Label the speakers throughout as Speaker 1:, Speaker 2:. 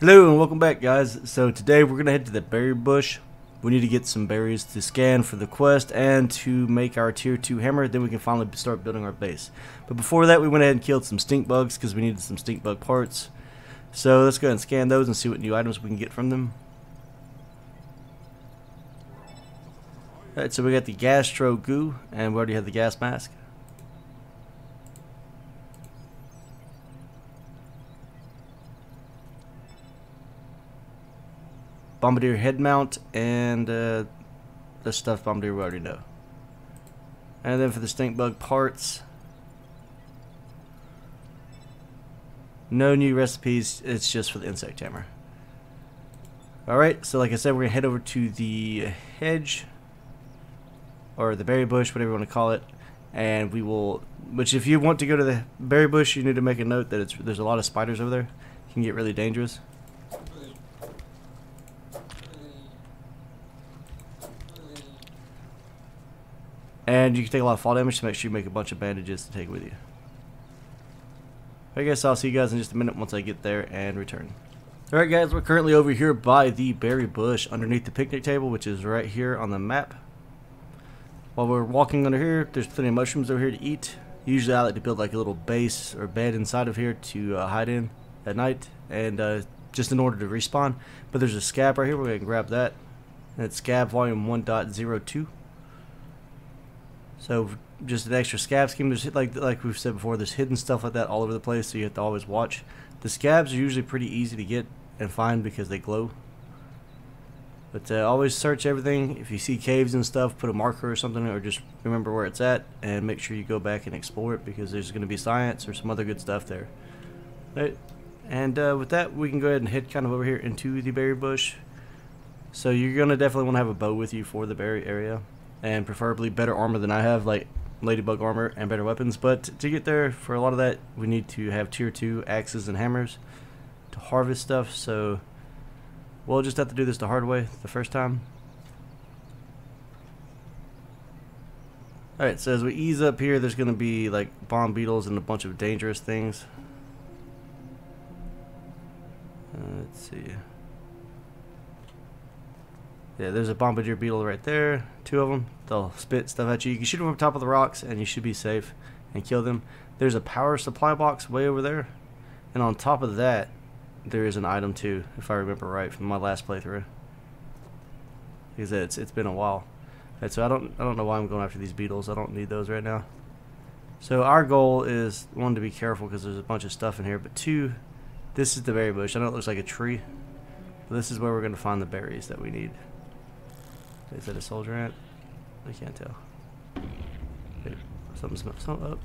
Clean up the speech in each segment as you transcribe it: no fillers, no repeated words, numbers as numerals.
Speaker 1: Hello and welcome back, guys. So today we're gonna head to the berry bush. We need to get some berries to scan for the quest and to make our tier 2 hammer. Then we can finally start building our base. But before that, we went ahead and killed some stink bugs because we needed some stink bug parts. So let's go ahead and scan those and see what new items we can get from them. Alright, so we got the gastro goo, and we already have the gas mask. Bombardier head mount, and the stuff bombardier we already know. And then for the stink bug parts, no new recipes, it's just for the insect hammer. Alright, so like I said, we're gonna head over to the hedge, or the berry bush, whatever you want to call it, and we will, which if you want to go to the berry bush, you need to make a note that there's a lot of spiders over there. It can get really dangerous. And you can take a lot of fall damage, so make sure you make a bunch of bandages to take with you. I guess I'll see you guys in just a minute once I get there and return. Alright guys, we're currently over here by the berry bush underneath the picnic table, which is right here on the map. While we're walking under here, there's plenty of mushrooms over here to eat. Usually I like to build like a little base or bed inside of here to hide in at night, and just in order to respawn. But there's a scab right here, we're going to grab that. And it's scab volume 1.02. So just an extra scab scheme. There's like we've said before, there's hidden stuff like that all over the place, so you have to always watch. The scabs are usually pretty easy to get and find because they glow. But always search everything. If you see caves and stuff, put a marker or something, or just remember where it's at, and make sure you go back and explore it because there's going to be science or some other good stuff there. Right. And with that, we can go ahead and head kind of over here into the berry bush. So you're going to definitely want to have a bow with you for the berry area. And preferably better armor than I have, like ladybug armor and better weapons. But to get there, for a lot of that, we need to have tier 2 axes and hammers to harvest stuff. So we'll just have to do this the hard way the first time. Alright, so as we ease up here, there's going to be like bomb beetles and a bunch of dangerous things. Let's see. Yeah, there's a bombardier beetle right there. 2 of them. They'll spit stuff at you. You can shoot them from top of the rocks and you should be safe and kill them. There's a power supply box way over there. And on top of that, there is an item too, if I remember right from my last playthrough. Because it's been a while. Right, so I don't know why I'm going after these beetles. I don't need those right now. So our goal is, 1, to be careful because there's a bunch of stuff in here. But 2, this is the berry bush. I know it looks like a tree. But this is where we're going to find the berries that we need. Is that a soldier ant? I can't tell. Wait, something's up. Alright,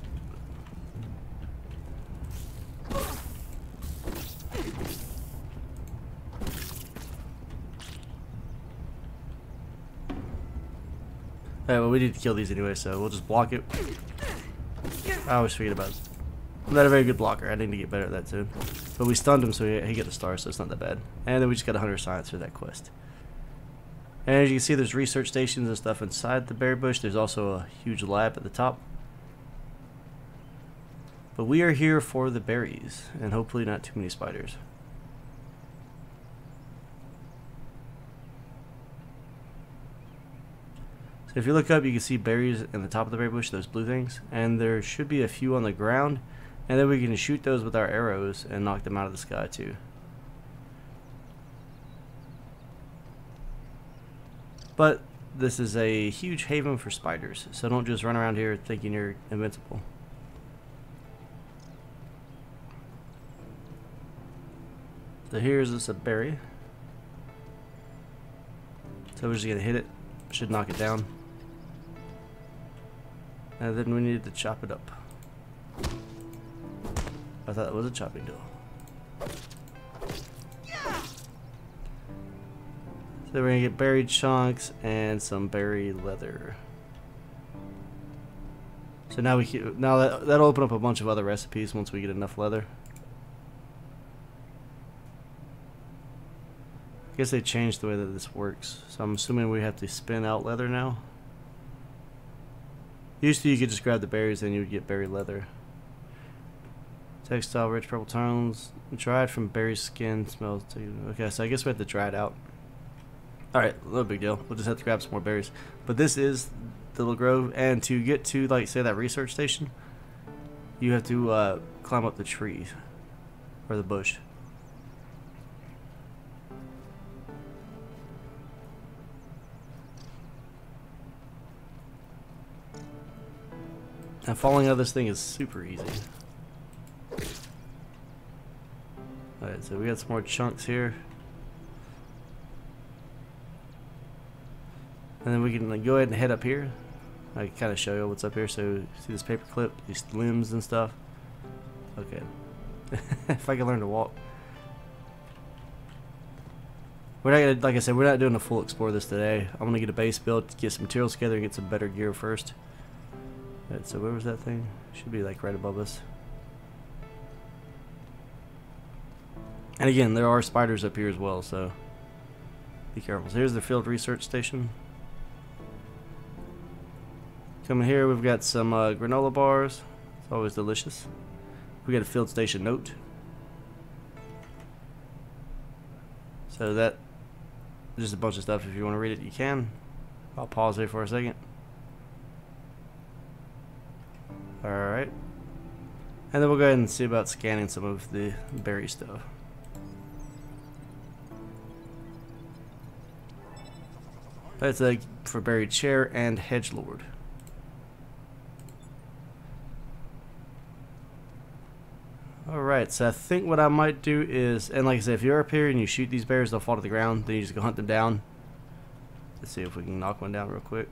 Speaker 1: well, we need to kill these anyway, so we'll just block it. I always forget about it. I'm not a very good blocker. I need to get better at that soon. But we stunned him, so he got a star, so it's not that bad. And then we just got 100 science for that quest. And as you can see, there's research stations and stuff inside the berry bush. There's also a huge lab at the top. But we are here for the berries, and hopefully not too many spiders. So if you look up, you can see berries in the top of the berry bush, those blue things. And there should be a few on the ground. And then we can shoot those with our arrows and knock them out of the sky too. But this is a huge haven for spiders, so don't just run around here thinking you're invincible. So here's this a berry. So we're just gonna hit it. Should knock it down. And then we need to chop it up. I thought it was a chopping tool. So we're gonna get berry chunks and some berry leather. So now that'll open up a bunch of other recipes once we get enough leather. I guess they changed the way that this works, so I'm assuming we have to spin out leather now. Used to, you could just grab the berries and you would get berry leather. Textile, rich purple tones. Dried from berry skin. Smells too. Okay, so I guess we have to dry it out. Alright, no big deal. We'll just have to grab some more berries. But this is the little grove, and to get to, like, say, that research station, you have to climb up the tree or the bush. And falling out of this thing is super easy. Alright, so we got some more chunks here. And then we can like, go ahead and head up here. I can kind of show you what's up here. So, see this paper clip, these limbs and stuff. Okay. If I can learn to walk. We're not gonna, like I said, we're not doing a full explore this today. I'm gonna get a base built, get some materials together, and get some better gear first. Alright, so where was that thing? Should be like right above us. And again, there are spiders up here as well, so be careful. So here's the field research station. Coming here, we've got some granola bars. It's always delicious. We got a field station note. So that, just a bunch of stuff. If you want to read it, you can. I'll pause here for a second. Alright. And then we'll go ahead and see about scanning some of the berry stuff. That's like for buried chair and hedgelord. Alright, so I think what I might do is, and like I said, if you're up here and you shoot these bears, they'll fall to the ground. Then you just go hunt them down. Let's see if we can knock one down real quick.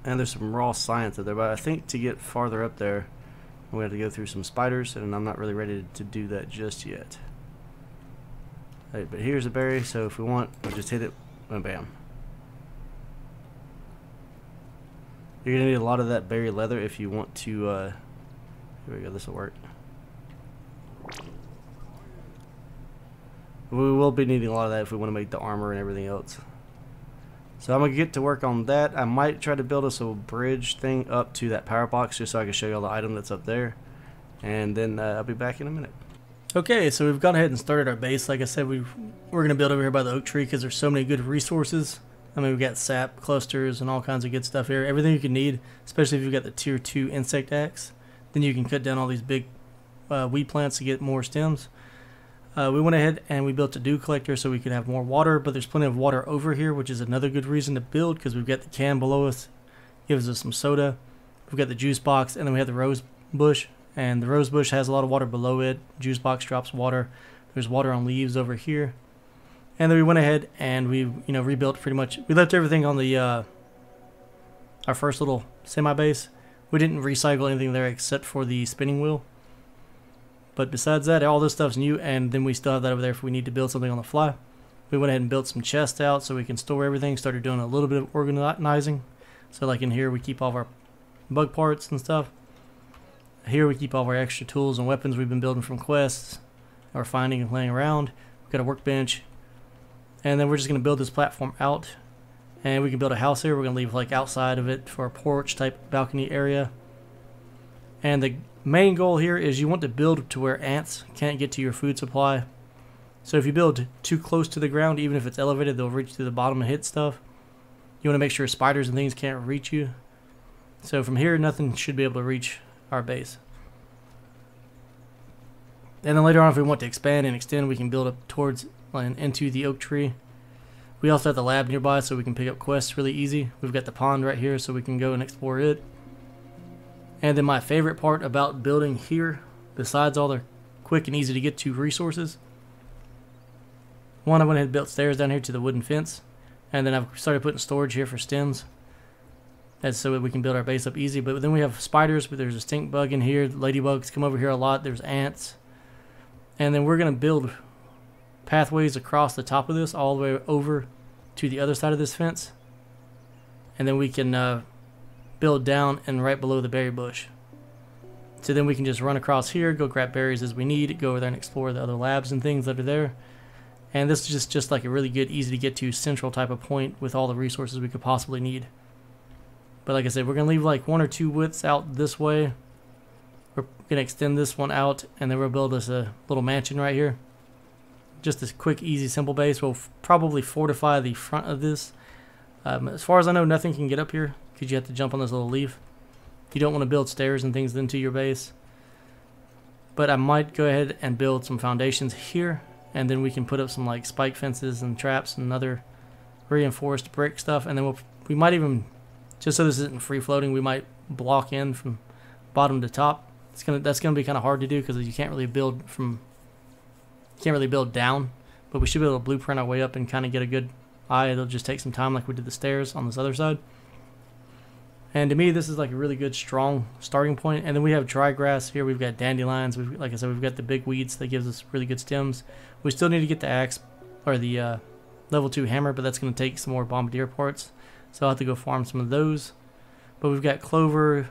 Speaker 1: And there's some raw science up there, but I think to get farther up there, we have to go through some spiders, and I'm not really ready to do that just yet. Right, but here's a berry, so if we want, we'll just hit it, and bam. You're gonna need a lot of that berry leather if you want to, here we go, this will work. We will be needing a lot of that if we want to make the armor and everything else. So I'm gonna get to work on that. I might try to build us a bridge thing up to that power box just so I can show you all the item that's up there. And then I'll be back in a minute. Okay, so we've gone ahead and started our base. Like I said, we're going to build over here by the oak tree because there's so many good resources. I mean, we've got sap clusters and all kinds of good stuff here. Everything you can need, especially if you've got the tier 2 insect axe. Then you can cut down all these big weed plants to get more stems. We went ahead and we built a dew collector so we could have more water, but there's plenty of water over here, which is another good reason to build because we've got the can below us. Gives us some soda. We've got the juice box, and then we have the rose bush. And the rose bush has a lot of water below it. Juice box drops water. There's water on leaves over here. And then we went ahead and we, rebuilt pretty much. We left everything on the our first little semi base. We didn't recycle anything there except for the spinning wheel. But besides that, all this stuff's new, and then we still have that over there if we need to build something on the fly. We went ahead and built some chests out so we can store everything. Started doing a little bit of organizing. So like in here, we keep all of our bug parts and stuff. Here we keep all of our extra tools and weapons we've been building from quests or finding and playing around. We've got a workbench. And then we're just going to build this platform out. And we can build a house here. We're going to leave like outside of it for a porch type balcony area. And the main goal here is you want to build to where ants can't get to your food supply. So if you build too close to the ground, even if it's elevated, they'll reach to the bottom and hit stuff. You want to make sure spiders and things can't reach you. So from here, nothing should be able to reach our base. And then later on, if we want to expand and extend, we can build up towards and into the oak tree. We also have the lab nearby so we can pick up quests really easy. We've got the pond right here so we can go and explore it. And then my favorite part about building here, besides all the quick and easy to get to resources, one, I went ahead and built stairs down here to the wooden fence. And then I've started putting storage here for stems. That's so that we can build our base up easy. But then we have spiders, but there's a stink bug in here. Ladybugs come over here a lot. There's ants. And then we're going to build pathways across the top of this all the way over to the other side of this fence. And then we can build down and right below the berry bush. So then we can just run across here, go grab berries as we need, go over there and explore the other labs and things that are there. And this is just like a really good, easy to get to central type of point with all the resources we could possibly need. But like I said, we're going to leave like 1 or 2 widths out this way. We're going to extend this one out, and then we'll build us a little mansion right here. Just this quick, easy, simple base. We'll probably fortify the front of this. As far as I know, nothing can get up here because you have to jump on this little leaf. You don't want to build stairs and things into your base. But I might go ahead and build some foundations here, and then we can put up some like spike fences and traps and other reinforced brick stuff, and then we might even, just so this isn't free floating, we might block in from bottom to top. That's gonna be kind of hard to do because you can't really build down, but we should be able to blueprint our way up and kind of get a good eye. It'll just take some time like we did the stairs on this other side. And to me, this is like a really good, strong starting point. And then we have dry grass here. We've got dandelions. Like I said, we've got the big weeds that gives us really good stems. We still need to get the axe or the level 2 hammer, but that's going to take some more bombardier parts. So I'll have to go farm some of those. But we've got clover.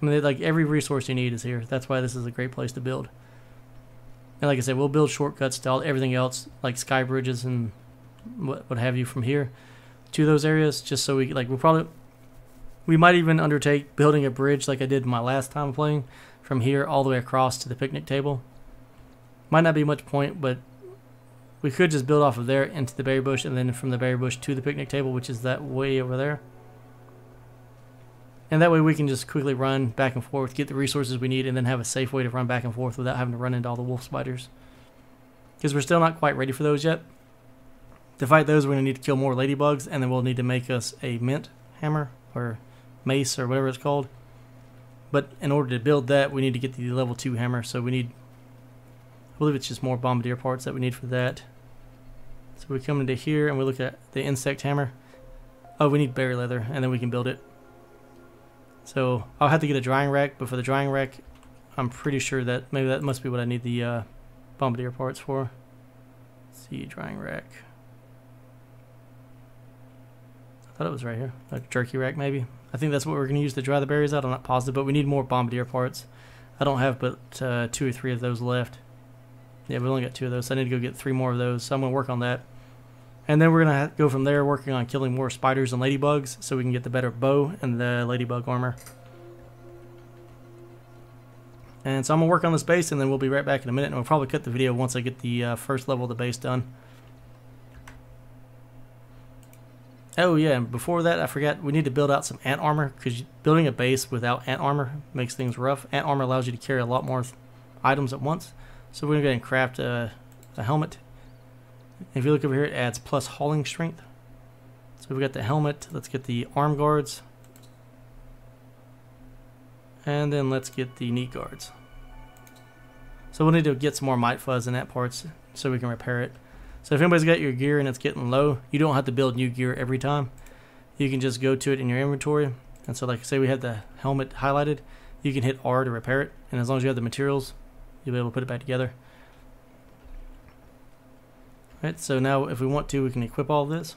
Speaker 1: I mean, like every resource you need is here. That's why this is a great place to build. And like I said, we'll build shortcuts to everything else, like sky bridges and what have you from here to those areas, just so we might even undertake building a bridge like I did my last time playing from here all the way across to the picnic table. Might not be much point, but we could just build off of there into the berry bush, and then from the berry bush to the picnic table, which is that way over there. And that way we can just quickly run back and forth, get the resources we need, and then have a safe way to run back and forth without having to run into all the wolf spiders. Because we're still not quite ready for those yet. To fight those, we're going to need to kill more ladybugs, and then we'll need to make us a mint hammer, or mace, or whatever it's called. But in order to build that, we need to get the level 2 hammer, so we need, I believe it's just more bombardier parts that we need for that. So we come into here, and we look at the insect hammer. Oh, we need berry leather, and then we can build it. So I'll have to get a drying rack, but for the drying rack, I'm pretty sure that maybe that must be what I need the bombardier parts for. Let's see, drying rack. I thought it was right here, like jerky rack maybe. I think that's what we're going to use to dry the berries out. I'm not positive, but we need more bombardier parts. I don't have but 2 or 3 of those left. Yeah, we only got 2 of those, so I need to go get 3 more of those. So I'm going to work on that. And then we're going to go from there working on killing more spiders and ladybugs so we can get the better bow and the ladybug armor. And so I'm going to work on this base, and then we'll be right back in a minute, and we'll probably cut the video once I get the first level of the base done. Oh yeah, and before that I forgot, we need to build out some ant armor, because building a base without ant armor makes things rough. Ant armor allows you to carry a lot more items at once. So we're going to go ahead and craft a helmet. If you look over here, it adds plus hauling strength. So we got the helmet. Let's get the arm guards. And then let's get the knee guards. So we'll need to get some more mite fuzz and ant parts so we can repair it. So if anybody's got your gear and it's getting low, you don't have to build new gear every time. You can just go to it in your inventory. And so like say we had the helmet highlighted, you can hit R to repair it. And as long as you have the materials, you'll be able to put it back together. Alright, so now if we want to, we can equip all of this.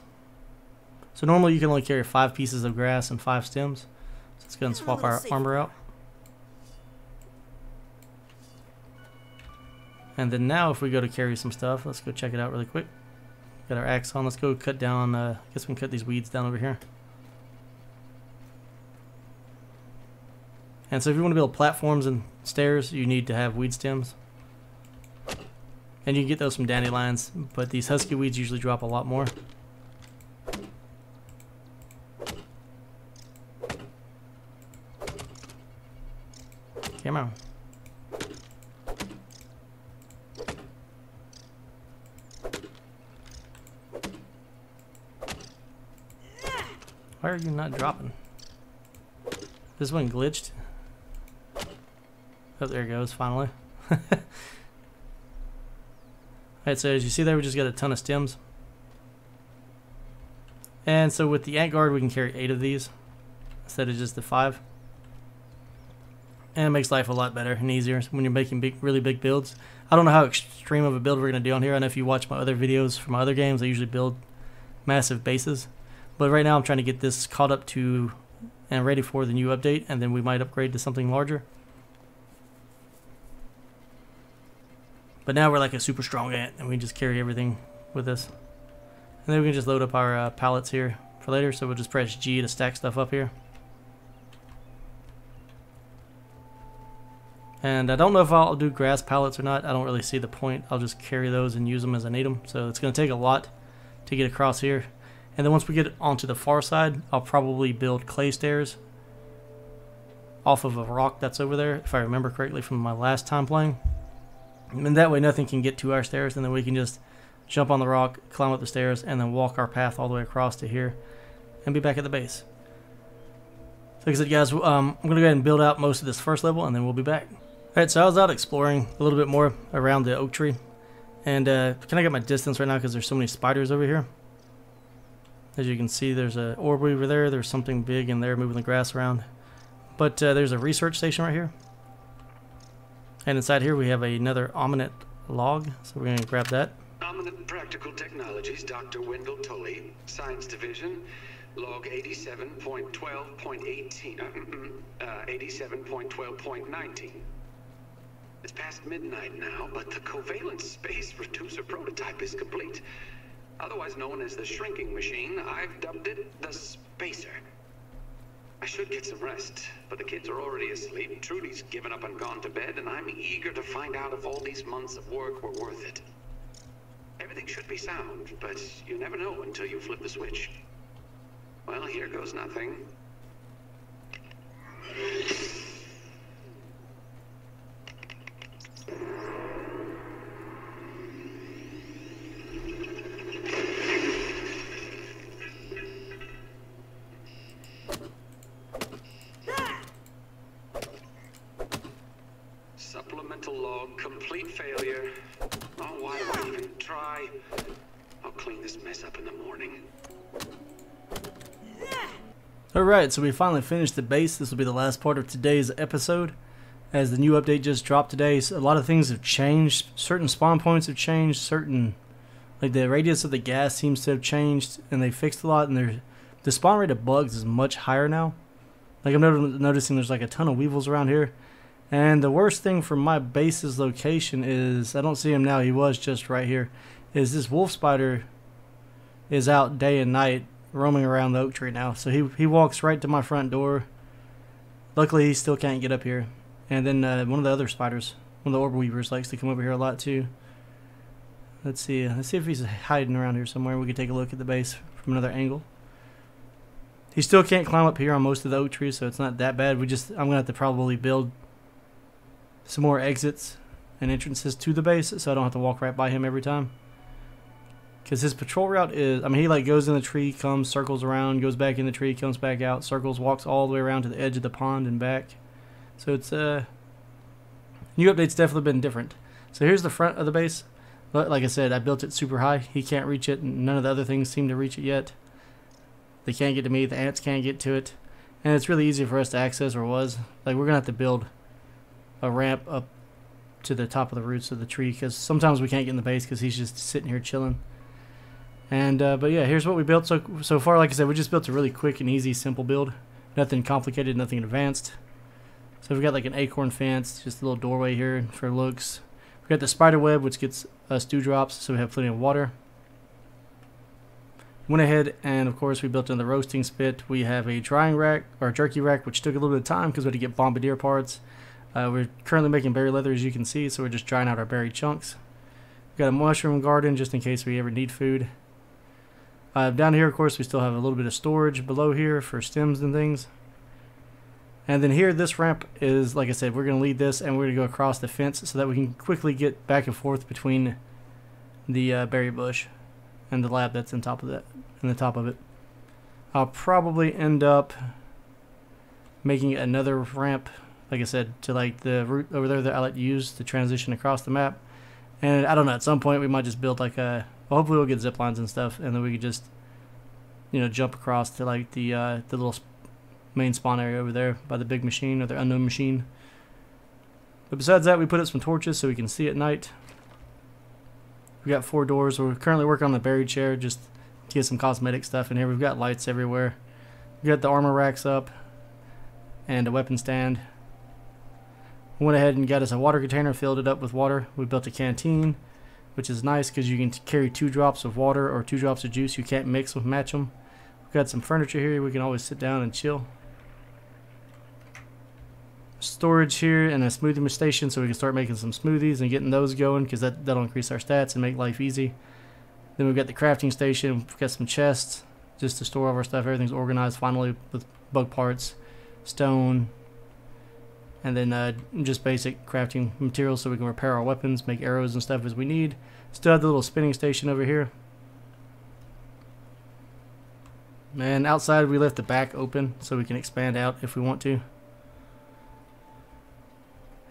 Speaker 1: So normally you can only carry 5 pieces of grass and 5 stems. So let's go and swap our armor out. And then now if we go to carry some stuff, let's go check it out really quick. Got our axe on, let's go cut down, I guess we can cut these weeds down over here. And so if you want to build platforms and stairs, you need to have weed stems. And you can get those from dandelions, but these husky weeds usually drop a lot more. Come on. Why are you not dropping? This one glitched. Oh, there it goes, finally. Alright, so as you see there, we just got a ton of stems. And so with the ant guard, we can carry 8 of these instead of just the 5. And it makes life a lot better and easier when you're making really big builds. I don't know how extreme of a build we're going to do on here. I know if you watch my other videos from my other games, I usually build massive bases. But right now I'm trying to get this caught up to and ready for the new update, and then we might upgrade to something larger. But now we're like a super strong ant, and we can just carry everything with us. And then we can just load up our pallets here for later, so we'll just press G to stack stuff up here. And I don't know if I'll do grass pallets or not. I don't really see the point. I'll just carry those and use them as I need them. So it's going to take a lot to get across here. And then once we get onto the far side, I'll probably build clay stairs off of a rock that's over there, if I remember correctly from my last time playing. And that way nothing can get to our stairs, and then we can just jump on the rock, climb up the stairs, and then walk our path all the way across to here and be back at the base. So like I said, guys, I'm going to go ahead and build out most of this first level, and then we'll be back. Alright, so I was out exploring a little bit more around the oak tree, and can I get my distance right now because there's so many spiders over here. As you can see, there's an orb weaver there, there's something big in there moving the grass around. But there's a research station right here. And inside here we have another Omninet log, so we're going to grab that.
Speaker 2: Omninet Practical Technologies, Dr. Wendell Tully, Science Division, log 87.12.19. It's past midnight now, but the covalent space reducer prototype is complete. Otherwise known as the shrinking machine, I've dubbed it the Spacer. I should get some rest, but the kids are already asleep. Trudy's given up and gone to bed, and I'm eager to find out if all these months of work were worth it. Everything should be sound, but you never know until you flip the switch. Well, here goes nothing. Supplemental log, complete failure. Oh, why do I even try? I'll clean this mess up in the morning.
Speaker 1: Alright, so we finally finished the base. This will be the last part of today's episode, as the new update just dropped today. So a lot of things have changed. Certain spawn points have changed. Certain, like the radius of the gas seems to have changed, and they fixed a lot. And the spawn rate of bugs is much higher now. Like I'm noticing there's like a ton of weevils around here. And the worst thing for my base's location is, I don't see him now, he was just right here, is this wolf spider is out day and night roaming around the oak tree now. So he walks right to my front door. Luckily he still can't get up here. And then one of the other spiders, one of the orb weavers, likes to come over here a lot too. Let's see if he's hiding around here somewhere. We could take a look at the base from another angle. He still can't climb up here on most of the oak trees, so it's not that bad. I'm gonna have to probably build some more exits and entrances to the base, so I don't have to walk right by him every time. Because his patrol route is, I mean, he like goes in the tree, comes, circles around, goes back in the tree, comes back out, circles, walks all the way around to the edge of the pond and back. So it's new update's definitely been different. So here's the front of the base. But like I said, I built it super high. He can't reach it, and none of the other things seem to reach it yet. They can't get to me. The ants can't get to it, and it's really easy for us to access, or was. Like we're gonna have to build a ramp up to the top of the roots of the tree, because sometimes we can't get in the base because he's just sitting here chilling. And but yeah, here's what we built so far. Like I said, we just built a really quick and easy, simple build. Nothing complicated, nothing advanced. So we've got like an acorn fence, just a little doorway here for looks. We've got the spider web, which gets us dewdrops, so we have plenty of water. Went ahead and of course we built in the roasting spit. We have a drying rack, or a jerky rack, which took a little bit of time because we had to get bombardier parts. We're currently making berry leather, as you can see, so we're just drying out our berry chunks. We've got a mushroom garden just in case we ever need food. Down here, of course, we still have a little bit of storage below here for stems and things. And then here, this ramp is, like I said, we're going to lead this and we're going to go across the fence so that we can quickly get back and forth between the berry bush and the lab that's on top of that, in the top of it. I'll probably end up making another ramp, like I said, to like the route over there that I like to use to transition across the map. And I don't know, at some point we might just build like a, well, hopefully we'll get zip lines and stuff, and then we could just, you know, jump across to like the little main spawn area over there by the big machine, or the unknown machine. But besides that, we put up some torches so we can see at night. We got 4 doors. We're currently working on the buried chair just to get some cosmetic stuff in here. We've got lights everywhere. We got the armor racks up and a weapon stand. We went ahead and got us a water container, filled it up with water. We built a canteen, which is nice because you can carry 2 drops of water or 2 drops of juice. You can't mix or match them. We've got some furniture here. We can always sit down and chill. storage here and a smoothie station so we can start making some smoothies and getting those going, because that'll increase our stats and make life easy. Then we've got the crafting station. We've got some chests just to store all of our stuff. Everything's organized finally with bug parts, stone, and then just basic crafting materials so we can repair our weapons, make arrows and stuff as we need. Still have the little spinning station over here. And outside we left the back open so we can expand out if we want to.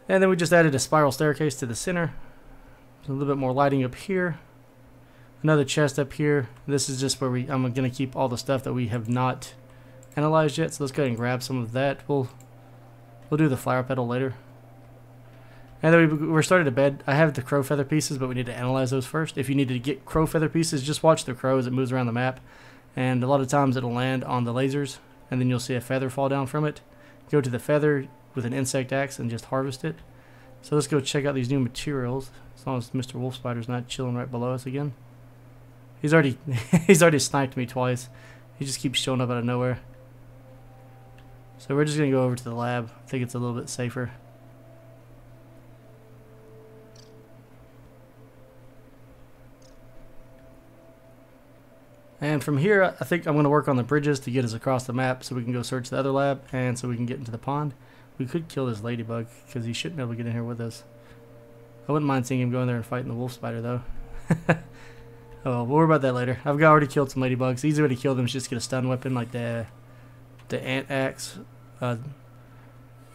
Speaker 1: And then we just added a spiral staircase to the center. A little bit more lighting up here. Another chest up here. This is just where I'm going to keep all the stuff that we have not analyzed yet. So let's go ahead and grab some of that. We'll do the flower petal later. And then we're starting to bed. I have the crow feather pieces, but we need to analyze those first. If you need to get crow feather pieces, just watch the crow as it moves around the map. And a lot of times it'll land on the lasers, and then you'll see a feather fall down from it. Go to the feather with an insect axe and just harvest it. So let's go check out these new materials. As long as Mr. Wolf Spider's not chilling right below us again. He's already sniped me twice. He just keeps showing up out of nowhere. So we're just gonna go over to the lab. I think it's a little bit safer. And from here, I think I'm going to work on the bridges to get us across the map so we can go search the other lab and so we can get into the pond. We could kill this ladybug because he shouldn't be able to get in here with us. I wouldn't mind seeing him go in there and fighting the wolf spider though. Oh, well, we'll worry about that later. I've already killed some ladybugs. The easy way to kill them is just get a stun weapon like the ant axe and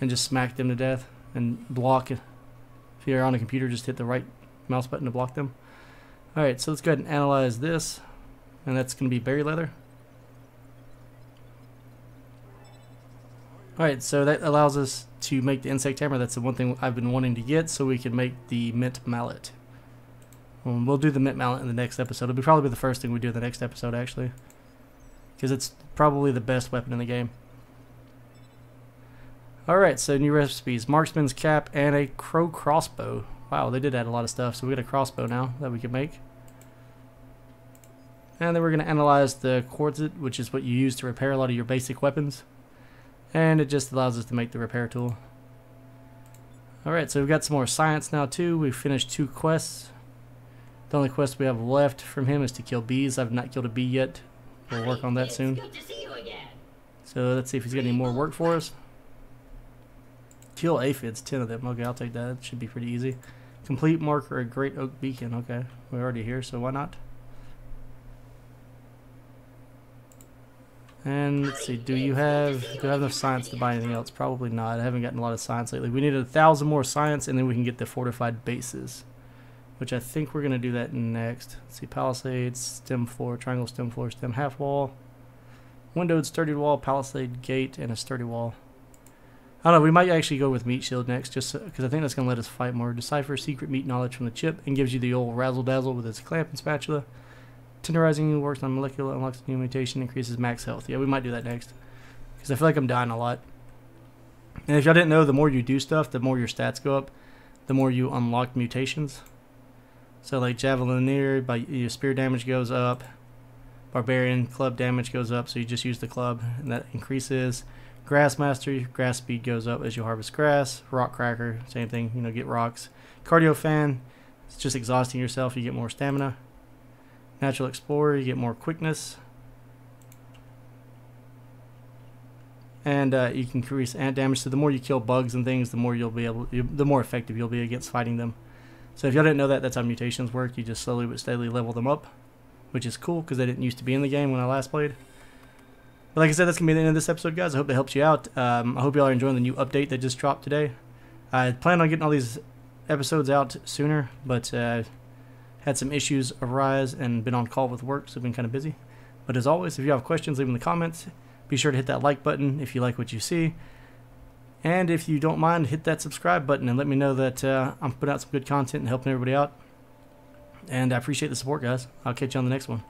Speaker 1: just smack them to death and block. If you're on a computer, just hit the right mouse button to block them. Alright, so let's go ahead and analyze this. And that's going to be berry leather. Alright, so that allows us to make the insect hammer. That's the one thing I've been wanting to get, so we can make the mint mallet. We'll do the mint mallet in the next episode. It'll probably be the first thing we do in the next episode, actually. Because it's probably the best weapon in the game. Alright, so new recipes. Marksman's cap and a crow crossbow. Wow, they did add a lot of stuff. So we got a crossbow now that we can make. And then we're going to analyze the quartzite, which is what you use to repair a lot of your basic weapons. And it just allows us to make the repair tool. Alright, so we've got some more science now too. We've finished 2 quests. The only quest we have left from him is to kill bees. I've not killed a bee yet. We'll work on that soon.
Speaker 3: Good to see you again.
Speaker 1: So let's see if he's got any more work for us. Kill aphids, 10 of them. Okay, I'll take that. It should be pretty easy. Complete marker, a great oak beacon. Okay, we're already here, so why not? And let's see, do I have enough science to buy anything else? Probably not. I haven't gotten a lot of science lately. We need 1,000 more science, and then we can get the fortified bases, which I think we're going to do that next. Let's see, palisades, stem floor, triangle stem floor, stem half wall, windowed sturdy wall, palisade gate, and a sturdy wall. I don't know, we might actually go with meat shield next, just because I think that's going to let us fight more. Decipher secret meat knowledge from the chip, and gives you the old razzle dazzle with its clamp and spatula. Tenderizing works on molecular, unlocks new mutation, increases max health. Yeah, we might do that next. Because I feel like I'm dying a lot. And if y'all didn't know, the more you do stuff, the more your stats go up. The more you unlock mutations. So like Javelineer, your spear damage goes up. Barbarian, club damage goes up, so you just use the club, and that increases. Grass Master, grass speed goes up as you harvest grass. Rock Cracker, same thing, you know, get rocks. Cardio Fan, it's just exhausting yourself, you get more stamina. Natural Explorer, you get more quickness. And you can increase ant damage, so the more you kill bugs and things, the more the more effective you'll be against fighting them. So if y'all didn't know that, that's how mutations work. You just slowly but steadily level them up, which is cool because they didn't used to be in the game when I last played. But like I said, that's going to be the end of this episode, guys. I hope it helps you out. I hope y'all are enjoying the new update that just dropped today. I plan on getting all these episodes out sooner, but had some issues arise and been on call with work, so I've been kind of busy. But as always, if you have questions, leave them in the comments. Be sure to hit that like button if you like what you see. And if you don't mind, hit that subscribe button and let me know that I'm putting out some good content and helping everybody out. And I appreciate the support, guys. I'll catch you on the next one.